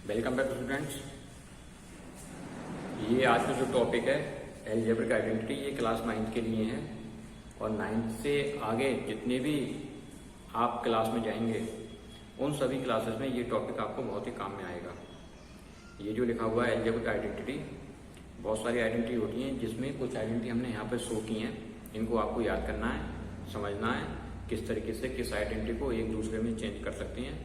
Welcome back students. ये आज का जो टॉपिक है अलजेब्रिक आइडेंटिटी, ये क्लास 9th के लिए है और 9th से आगे जितने भी आप क्लास में जाएंगे उन सभी क्लासेस में ये टॉपिक आपको बहुत ही काम में आएगा। ये जो लिखा हुआ है अलजेब्रिक आइडेंटिटी, बहुत सारी आइडेंटिटी होती हैं जिसमें कुछ आइडेंटिटी हमने यहाँ पर शो की हैं। इनको आपको याद करना है, समझना है किस तरीके से किस आइडेंटिटी को एक दूसरे में चेंज कर सकते हैं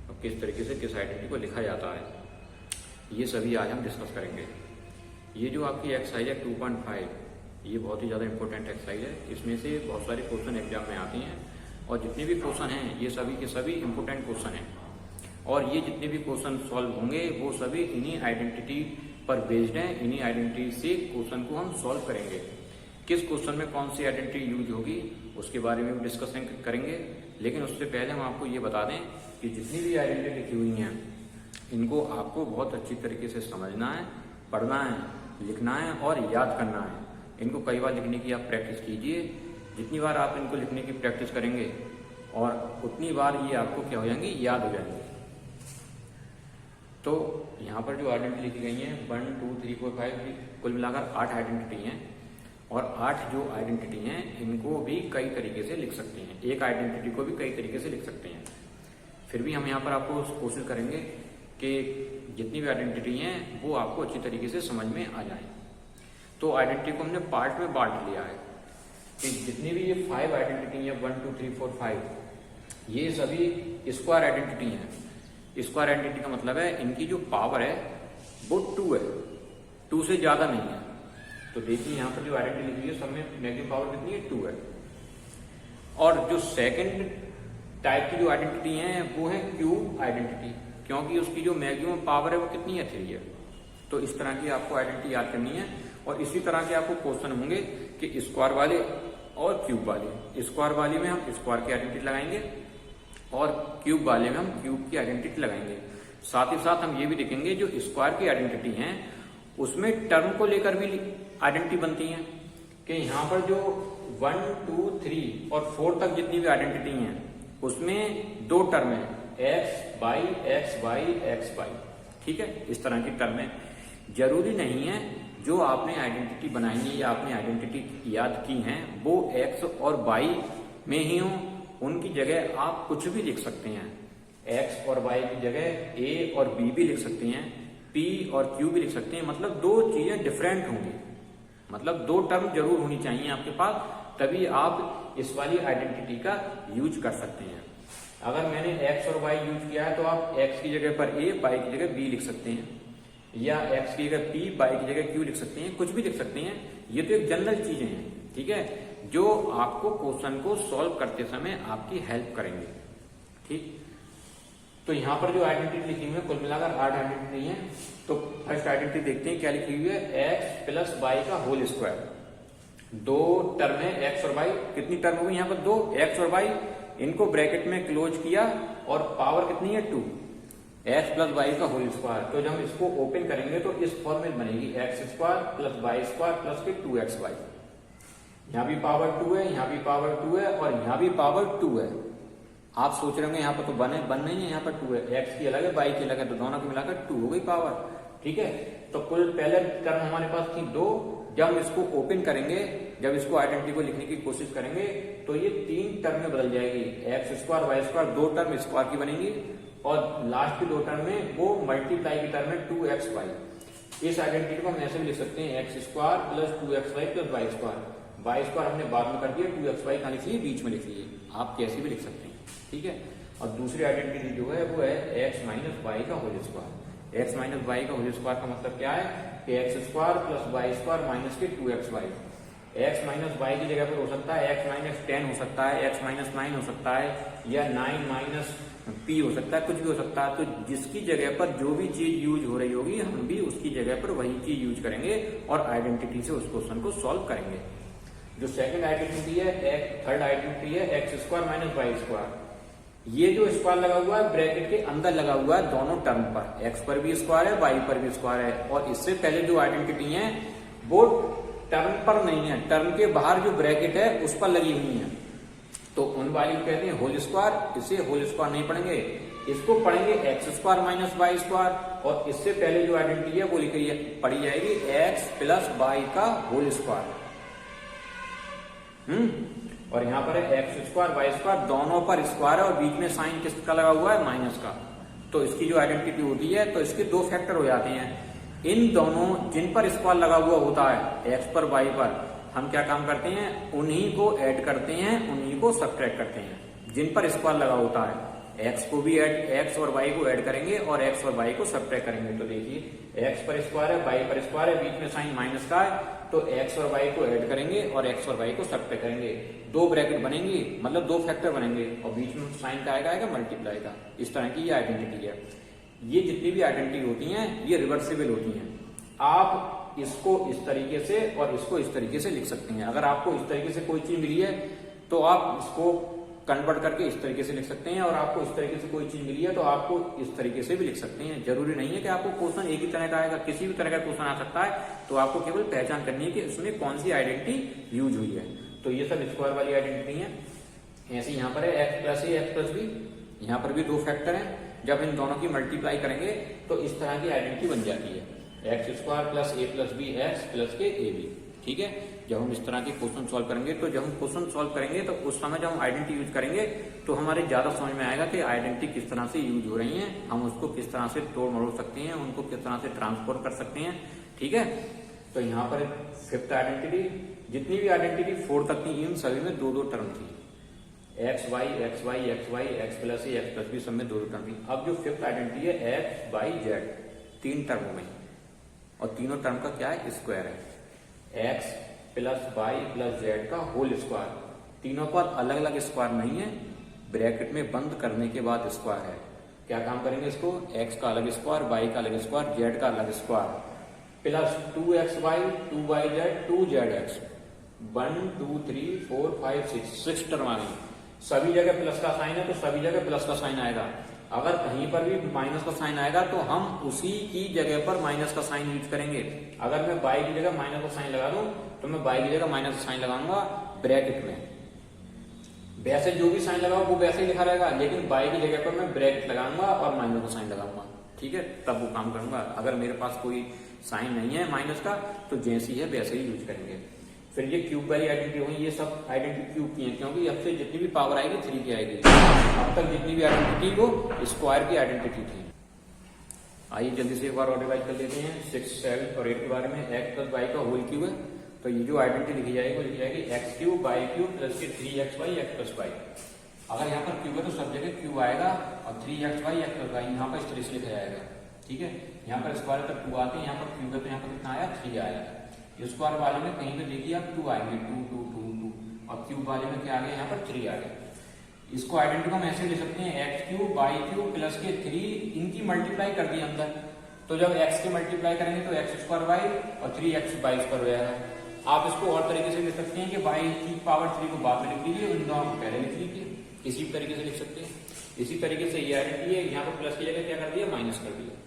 और किस तरीके से किस आइडेंटिटी को लिखा जाता है, ये सभी आज हम डिस्कस करेंगे। ये जो आपकी एक्सरसाइज है 2.5, ये बहुत ही ज़्यादा इंपॉर्टेंट एक्सरसाइज है। इसमें से बहुत सारे क्वेश्चन एग्जाम में आती हैं और जितने भी क्वेश्चन हैं ये सभी के सभी इंपॉर्टेंट क्वेश्चन हैं और ये जितने भी क्वेश्चन सॉल्व होंगे वो सभी इन्हीं आइडेंटिटी पर बेस्ड हैं। इन्हीं आइडेंटिटी से क्वेश्चन को हम सॉल्व करेंगे। किस क्वेश्चन में कौन सी आइडेंटिटी यूज होगी उसके बारे में भी डिस्कशन करेंगे, लेकिन उससे पहले हम आपको ये बता दें कि जितनी भी आइडेंटिटी लिखी हुई हैं इनको आपको बहुत अच्छी तरीके से समझना है, पढ़ना है, लिखना है और याद करना है। इनको कई बार लिखने की आप प्रैक्टिस कीजिए। जितनी बार आप इनको लिखने की प्रैक्टिस करेंगे और उतनी बार ये आपको क्या हो जाएंगे, याद हो जाएंगे। तो यहाँ पर जो आइडेंटिटी लिखी गई हैं 1, 2, 3, 4, 5, कुल मिलाकर 8 आइडेंटिटी हैं और 8 जो आइडेंटिटी हैं इनको भी कई तरीके से लिख सकते हैं। एक आइडेंटिटी को भी कई तरीके से लिख सकते हैं। फिर भी हम यहाँ पर आपको कोशिश करेंगे कि जितनी भी आइडेंटिटी हैं वो आपको अच्छी तरीके से समझ में आ जाए। तो आइडेंटिटी को हमने पार्ट में बांट लिया है कि जितनी भी ये 5 आइडेंटिटी हैं 1, 2, 3, 4, 5, ये सभी स्क्वायर आइडेंटिटी हैं। स्क्वायर आइडेंटिटी का मतलब है इनकी जो पावर है वो 2 है, 2 से ज्यादा नहीं है। तो देखिए यहाँ पर जो आइडेंटिटी लिखी है सब में नेगेटिव पावर कितनी है, 2 है। और जो सेकंड टाइप की जो आइडेंटिटी है वो है क्यूब आइडेंटिटी, क्योंकि उसकी जो मैक्सिमम पावर है वो कितनी है, 3 है। तो इस तरह की आपको आइडेंटिटी याद करनी है और इसी तरह के आपको क्वेश्चन होंगे कि स्क्वायर वाले और क्यूब वाले। स्क्वायर वाले में हम स्क्वायर की आइडेंटिटी लगाएंगे और क्यूब वाले में हम क्यूब की आइडेंटिटी लगाएंगे। साथ ही साथ हम ये भी देखेंगे जो स्क्वायर की आइडेंटिटी है उसमें टर्म को लेकर भी आइडेंटिटी बनती है कि यहाँ पर जो 1, 2, 3 और 4 तक जितनी भी आइडेंटिटी हैं उसमें 2 टर्म है, x by x by x by. ठीक है, इस तरह की टर्म है। जरूरी नहीं है जो आपने आइडेंटिटी बनाई है या आपने आइडेंटिटी याद की हैं वो x और y में ही हो। उनकी जगह आप कुछ भी लिख सकते हैं। x और y की जगह a और b भी लिख सकते हैं, p और q भी लिख सकते हैं। मतलब 2 चीजें डिफरेंट होंगी, मतलब 2 टर्म जरूर होनी चाहिए आपके पास, तभी आप इस वाली आइडेंटिटी का यूज कर सकते हैं। अगर मैंने x और y यूज किया है तो आप x की जगह पर a, y की जगह b लिख सकते हैं, या x की जगह p, y की जगह q लिख सकते हैं, कुछ भी लिख सकते हैं। ये तो एक जनरल चीजें हैं, ठीक है, जो आपको क्वेश्चन को सॉल्व करते समय आपकी हेल्प करेंगे। ठीक, तो यहाँ पर जो आइडेंटिटी लिखी हुई है कुल मिलाकर 8 आइडेंटिटी है। तो फर्स्ट आइडेंटिटी देखते हैं क्या लिखी हुई है, x प्लस वाई का होल स्क्वायर। 2 टर्म है x और y, कितनी टर्म हो गई यहाँ पर, 2 x और y, इनको ब्रैकेट में क्लोज किया और पावर कितनी है, 2, x प्लस वाई का होल स्क्वायर। तो जब हम इसको ओपन करेंगे तो इस फॉर्म में बनेगी x square plus y square plus के 2xy। यहाँ भी पावर 2 है, यहाँ भी पावर 2 है और यहाँ भी पावर 2 है। आप सोच रहे होंगे यहाँ पर तो बन नहीं है, यहाँ पर 2 है, x की अलग है y की अलग है, तो दोनों को मिलाकर 2 हो गई पावर। ठीक है, तो कुल पहले टर्म हमारे पास थी 2। जब हम इसको ओपन करेंगे, जब इसको आइडेंटिटी को लिखने की कोशिश करेंगे तो ये 3 टर्म में बदल जाएगी। X square y square 2 term square की बनेंगी और लास्ट की 2 टर्म में वो मल्टीप्लाई की टर्म है 2xy। इस आइडेंटिटी को हम ऐसे भी लिख सकते हैं x square plus 2xy plus y square. Y square हमने बाद में कर दिया, 2xy कहाँ लिख लिए, बीच में लिख लिए, आप कैसे भी लिख सकते हैं। ठीक है, और दूसरी आइडेंटिटी जो है वो है x माइनस वाई का whole square. X minus y का होल स्क्वायर का मतलब क्या है कि x square plus y square minus के 2xy। एक्स माइनस वाई की जगह पर हो सकता है x माइनस 10 हो सकता है, x माइनस 9 हो सकता है, या 9 माइनस p हो सकता है, कुछ भी हो सकता है। तो जिसकी जगह पर जो भी चीज यूज हो रही होगी हम भी उसकी जगह पर वही चीज यूज करेंगे और आइडेंटिटी से उस क्वेश्चन को सॉल्व करेंगे। जो सेकंड आइडेंटिटी है, थर्ड आइडेंटिटी है x square minus y square. ये जो स्क्वायर लगा हुआ है ब्रैकेट के अंदर लगा हुआ है दोनों टर्म पर, x पर भी स्क्वायर है, y पर भी स्क्वायर है। और इससे पहले जो आइडेंटिटी है वो टर्म पर नहीं है, टर्म के बाहर जो ब्रैकेट है उस पर लगी हुई है। तो उन वाली को कहते हैं होल स्क्वायर। इसे होल स्क्वायर नहीं पढ़ेंगे, इसको पढ़ेंगे x square minus y square, और इससे पहले जो आइडेंटिटी है वो पढ़ी जाएगी एक्स प्लस वाई का होल स्क्वायर। और यहाँ पर है एक्स स्क्वायर वाई स्क्वायर, दोनों पर स्क्वायर है और बीच में साइन किसका लगा हुआ है, माइनस का। तो इसकी जो आइडेंटिटी होती है तो इसके दो फैक्टर हो जाते हैं। इन दोनों जिन पर स्क्वायर लगा हुआ होता है एक्स पर वाई पर, हम क्या काम करते हैं, उन्हीं को ऐड करते हैं, उन्हीं को सब्ट्रैक्ट करते हैं। जिन पर स्क्वायर लगा होता है एक्स को भी ऐड, एक्स और वाई को ऐड करेंगे और एक्स और वाई को सब्ट्रैक्ट करेंगे। तो देखिए एक्स पर स्क्वायर है, वाई पर स्क्वायर है, बीच में साइन माइनस का है, तो एक्स और वाई को ऐड करेंगे और एक्स और वाई को सब्ट्रैक्ट करेंगे। दो ब्रैकेट बनेंगी, मतलब दो फैक्टर बनेंगे और बीच में साइन का आएगा मल्टीप्लाई का। इस तरह की ये आइडेंटिटी है। ये जितनी भी आइडेंटिटी होती हैं ये रिवर्सिबल होती हैं। आप इसको इस तरीके से और इसको इस तरीके से लिख सकते हैं। अगर आपको इस तरीके से कोई चीज मिली है तो आप इसको कन्वर्ट करके इस तरीके से लिख सकते हैं, और आपको इस तरीके से कोई चीज मिली है तो आपको इस तरीके से भी लिख सकते हैं। जरूरी नहीं है कि आपको क्वेश्चन एक ही तरह का आएगा, किसी भी तरह का क्वेश्चन आ सकता है। तो आपको केवल पहचान करनी है कि इसमें कौन सी आइडेंटिटी यूज हुई है। तो ये सब स्क्वायर वाली आइडेंटिटी है। ऐसे यहाँ पर है x plus a x plus B, यहाँ पर भी दो फैक्टर है। जब इन दोनों की मल्टीप्लाई करेंगे तो इस तरह की आइडेंटिटी बन जाती है, एक्स स्क्वायर प्लस ए प्लस बी एक्स प्लस के ए बी। ठीक है, जब हम इस तरह के क्वेश्चन सॉल्व करेंगे, तो जब हम क्वेश्चन सॉल्व करेंगे तो उस समय जब हम आइडेंटिटी यूज करेंगे तो हमारे ज्यादा समझ में आएगा कि आइडेंटिटी किस तरह से यूज हो रही है, हम उसको किस तरह से तोड़ मरोड़ सकते हैं, उनको किस तरह से ट्रांसफॉर कर सकते हैं। ठीक है, तो यहाँ पर फिफ्थ आइडेंटिटी, जितनी भी आइडेंटिटी 4 तक थी इन सभी में दो दो टर्म थी, x y x y x y x plus a x plus b, सब में दो दो टर्म थी। अब जो फिफ्थ आइडेंटिटी है एक्स वाई जेड, 3 टर्मों में, और तीनों टर्म का क्या है, स्क्वायर है। X plus y plus z का होल स्क्वायर, तीनों पर अलग अलग स्क्वायर नहीं है, ब्रैकेट में बंद करने के बाद स्क्वायर है। क्या काम करेंगे इसको, एक्स का अलग स्क्वायर, वाई का अलग स्क्वायर, जेड का अलग square, plus 2xy 2yz 2zx, 1 2 3 4 5 6 term आ गई। सभी जगह प्लस का साइन है तो सभी जगह प्लस का साइन आएगा। अगर कहीं पर भी माइनस का साइन आएगा तो हम उसी की जगह पर माइनस का साइन यूज करेंगे। अगर मैं बाई की जगह माइनस का साइन लगा दूं तो मैं बाई की जगह माइनस का साइन लगाऊंगा ब्रैकेट में। वैसे जो भी साइन लगाओ वो वैसे ही लिखा रहेगा, लेकिन बाई की जगह पर मैं ब्रैकेट लगाऊंगा और माइनस का साइन लगाऊंगा। ठीक है, तब वो काम करूंगा। अगर मेरे पास कोई साइन नहीं है माइनस का तो जैसी है वैसे ही यूज करेंगे। फिर ये क्यूब वाली आइडेंटिटी होगी, ये सब आइडेंटिटी क्यूब की है, क्योंकि अब से जितनी भी पावर आएगी 3 की आएगी। अब तक जितनी भी आइडेंटिटी वो स्क्वायर की आइडेंटिटी थी। आइए जल्दी से एक बार और रिवाइज कर लेते हैं 6, 7 और 8 के बारे में। एक्स प्लस वाई का होल क्यूब है, तो ये जो आइडेंटिटी लिखी जाएगी वो लिखी जाएगी x cube y cube plus के 3xy एक्स प्लस वाई। अगर यहाँ पर क्यूब है तो सब जगह क्यूब आएगा और 3xy एक्स प्लस वाई यहाँ पर इस तरह से लिखा जाएगा। ठीक है, यहाँ पर स्क्वायर तक 2 आते हैं, यहाँ पर क्यूब है तो यहाँ पर कितना आया, 3 आया। स्क्वायर वाले में कहीं पे देखिए आप 2 आएंगे, 2 2 2 2, और क्यूब वाले में क्या आ गया, यहाँ पर 3 आ गया। इसको आइडेंटिटी को हम ऐसे ले सकते हैं x cube y cube plus के 3, इनकी मल्टीप्लाई कर दी अंदर, तो जब एक्स की मल्टीप्लाई करेंगे तो एक्स स्क्वायर वाई और 3x वाई स्क्वायर हो जाएगा। आप इसको और तरीके से लिख सकते हैं कि वाई की पावर 3 को बाद में लिख लीजिए, उन दोनों को पहले लिख लीजिए, इसी तरीके से लिख सकते हैं। इसी तरीके से ये आइडेंटिटी है, यहाँ पर प्लस की जगह क्या कर दिया, माइनस कर दिया।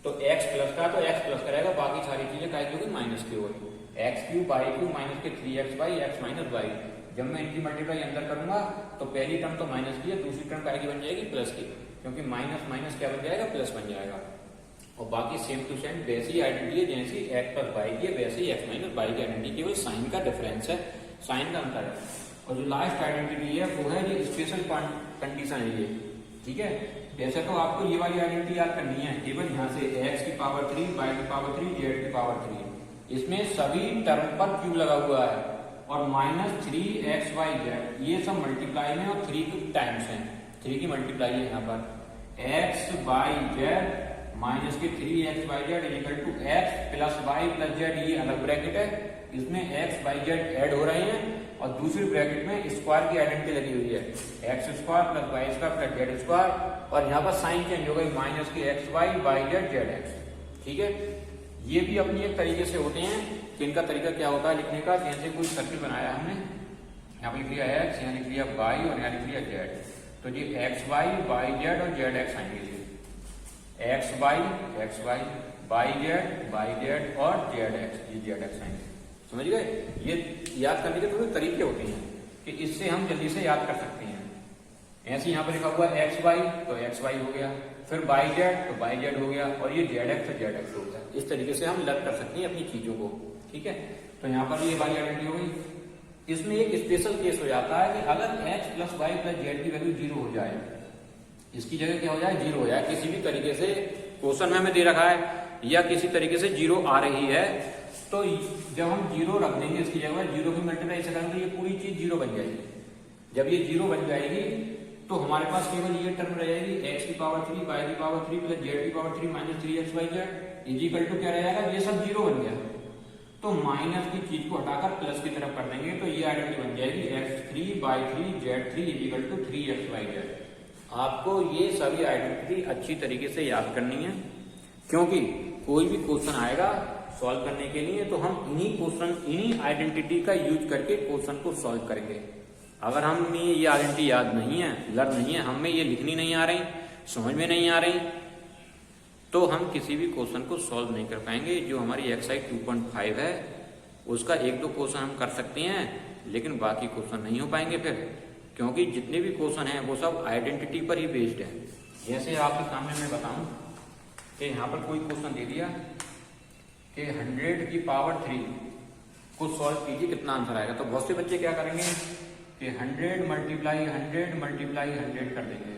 तो x प्लस का तो x प्लस करेगा, बाकी सारी चीजें क्या होगी, माइनस की होगी। X cube y cube minus के 3xy एक्स माइनस वाई। जब मैं इनकी मल्टीप्लाई अंदर करूंगा तो पहली टर्म तो माइनस की है, दूसरी टर्म क्या बन जाएगी, प्लस की, क्योंकि माइनस माइनस क्या बन जाएगा, प्लस बन जाएगा। और बाकी सेम टू सेम वैसी आइडेंटिटी है जैसी एक्स प्लस वाई की है, वैसे ही एक्स माइनस वाई की आइडेंटिटी, केवल साइन का डिफरेंस है, साइन का अंतर है। और जो लास्ट आइडेंटिटी है वो है ये स्पेशल कंडीशन है ये। ठीक है, वैसे तो आपको ये वाली आइडेंटिटी याद करनी है, केवल यहाँ से एक्स की पावर 3 वाई की पावर 3 जेड की पावर 3, इसमें सभी टर्म पर क्यूब लगा हुआ है, और माइनस 3xyz ये सब मल्टीप्लाई में और 3 की टाइम्स है, 3 की मल्टीप्लाई है। यहाँ पर एक्स वाई जेड माइनस के 3xyz equal to x plus y plus z, ये अलग ब्रैकेट है, इसमें एक्स वाई जेड एड हो रहे हैं, और दूसरी ब्रैकेट में स्क्वायर की आइडेंटिटी लगी हुई है, x square plus y square plus z square, और यहाँ पर साइन चेंज हो गई, माइनस के x y y z z x. ठीक है, ये भी अपनी एक तरीके से होते हैं कि इनका तरीका क्या होता है लिखने का। जैसे कोई सर्किल बनाया हमने, यहाँ पर लिख लिया एक्स, यहाँ लिख लिया वाई और यहाँ लिख लिया जेड, तो ये एक्स वाई वाई जेड और जेड एक्स आएंगे, एक्स वाई वाई जेड और जेड एक्स, ये जेड एक्स आएंगे। समझ गए, ये याद करने के थोड़े तरीके होते हैं कि इससे हम जल्दी से याद कर सकते हैं। ऐसे यहाँ पर लिखा हुआ है एक्स वाई, तो एक्स वाई हो गया, फिर वाई जेड, तो वाई जेड हो गया, और ये जेड एक्स, तो जेड एक्स हो गया। इस तरीके से हम लर्न कर सकते हैं अपनी चीजों को, ठीक है। तो यहाँ पर ये वाली आइडेंटिटी हो गई। इसमें एक स्पेशल केस हो जाता है कि अगर x plus y plus z की वैल्यू 0 हो जाए, इसकी जगह क्या हो जाए, 0 हो जाए, किसी भी तरीके से क्वेश्चन में हमें दे रखा है या किसी तरीके से 0 आ रही है, तो जब हम 0 रख देंगे इसकी जगह, 0 की मल्टीप्लाई से करेंगे, ये पूरी चीज 0 बन जाएगी। जब ये 0 बन जाएगी तो हमारे पास केवल ये टर्म रह जाएगी x की पावर 3 y की पावर 3 प्लस z की power 3 minus 3xyz is equal to क्या रहेगा, ये सब 0 बन गया। तो माइनस की चीज को हटाकर प्लस की तरफ कर देंगे, तो ये आइडेंटिटी बन जाएगी x3 y3 z3 is equal to 3xyz। आपको ये सभी आइडेंटिटी अच्छी तरीके से याद करनी है, क्योंकि कोई भी क्वेश्चन आएगा सॉल्व करने के लिए तो हम इन्हीं आइडेंटिटी का यूज करके क्वेश्चन को सॉल्व करेंगे। अगर हमें ये आइडेंटिटी याद नहीं है, लर्न नहीं है, हमें ये लिखनी नहीं आ रही, समझ में नहीं आ रही, तो हम किसी भी क्वेश्चन को सॉल्व नहीं कर पाएंगे। जो हमारी एक्सरसाइज 2.5 है उसका 1-2 क्वेश्चन हम कर सकते हैं, लेकिन बाकी क्वेश्चन नहीं हो पाएंगे फिर, क्योंकि जितने भी क्वेश्चन हैं वो सब आइडेंटिटी पर ही बेस्ड है। जैसे आपके सामने मैं बताऊं कि यहाँ पर कोई क्वेश्चन दे दिया कि 100 की पावर 3 को सॉल्व कीजिए, कितना आंसर आएगा। तो बहुत से बच्चे क्या करेंगे कि 100 मल्टीप्लाई 100 कर देंगे।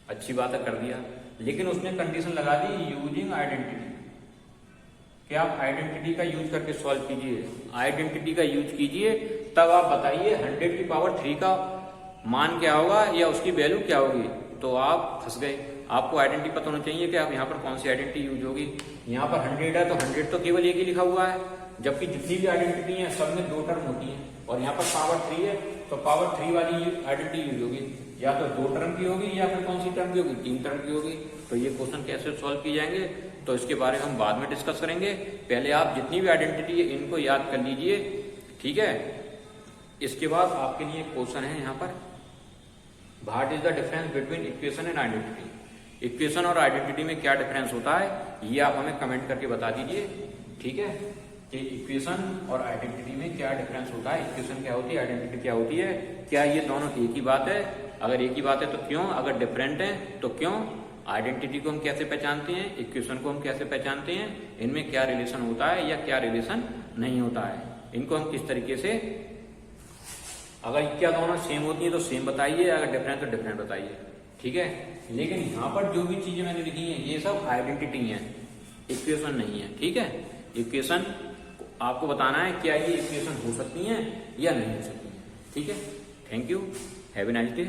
अच्छी बात है, कर दिया, लेकिन उसने कंडीशन लगा दी यूजिंग आइडेंटिटी, कि आप आइडेंटिटी का यूज करके सॉल्व कीजिए, आइडेंटिटी का यूज कीजिए, तब आप बताइए 100 की पावर 3 का मान क्या होगा या उसकी वैल्यू क्या होगी। तो आप फंस गए। आपको आइडेंटिटी पता होना चाहिए कि आप यहाँ पर कौन सी आइडेंटिटी यूज होगी। यहाँ पर 100 है तो 100 तो केवल एक ही लिखा हुआ है, जबकि जितनी भी आइडेंटिटी है सब में 2 टर्म होती है, और यहाँ पर पावर 3 है तो पावर 3 वाली आइडेंटिटी यूज होगी, या तो 2 टर्म की होगी या फिर कौन सी टर्म की होगी, 3 टर्म की होगी। तो ये क्वेश्चन कैसे सॉल्व किए जाएंगे तो इसके बारे में हम बाद में डिस्कस करेंगे। पहले आप जितनी भी आइडेंटिटी है इनको याद कर लीजिए, ठीक है। इसके बाद आपके लिए क्वेश्चन है यहाँ पर, what is the difference between equation and identity. Equation और आइडेंटिटी में क्या डिफरेंस होता है ये आप हमें कमेंट करके बता दीजिए, ठीक है, कि इक्वेशन और आइडेंटिटी में क्या डिफरेंस होता है, इक्वेशन क्या होती है, आइडेंटिटी क्या होती है, क्या ये दोनों एक ही बात है, अगर एक ही बात है तो क्यों, अगर डिफरेंट है तो क्यों, आइडेंटिटी को हम कैसे पहचानते हैं, इक्वेशन को हम कैसे पहचानते हैं, इनमें क्या रिलेशन होता है या क्या रिलेशन नहीं होता है, इनको हम किस तरीके से, अगर क्या दोनों सेम होती है तो सेम बताइए, अगर डिफरेंट तो डिफरेंट बताइए, ठीक है। लेकिन यहाँ पर जो भी चीजें मैंने लिखी हैं ये सब आइडेंटिटी हैं, इक्वेशन नहीं है, ठीक है। इक्वेशन आपको बताना है क्या ये इक्वेशन हो सकती हैं या नहीं हो सकती हैं, ठीक है। Thank you, have a nice day.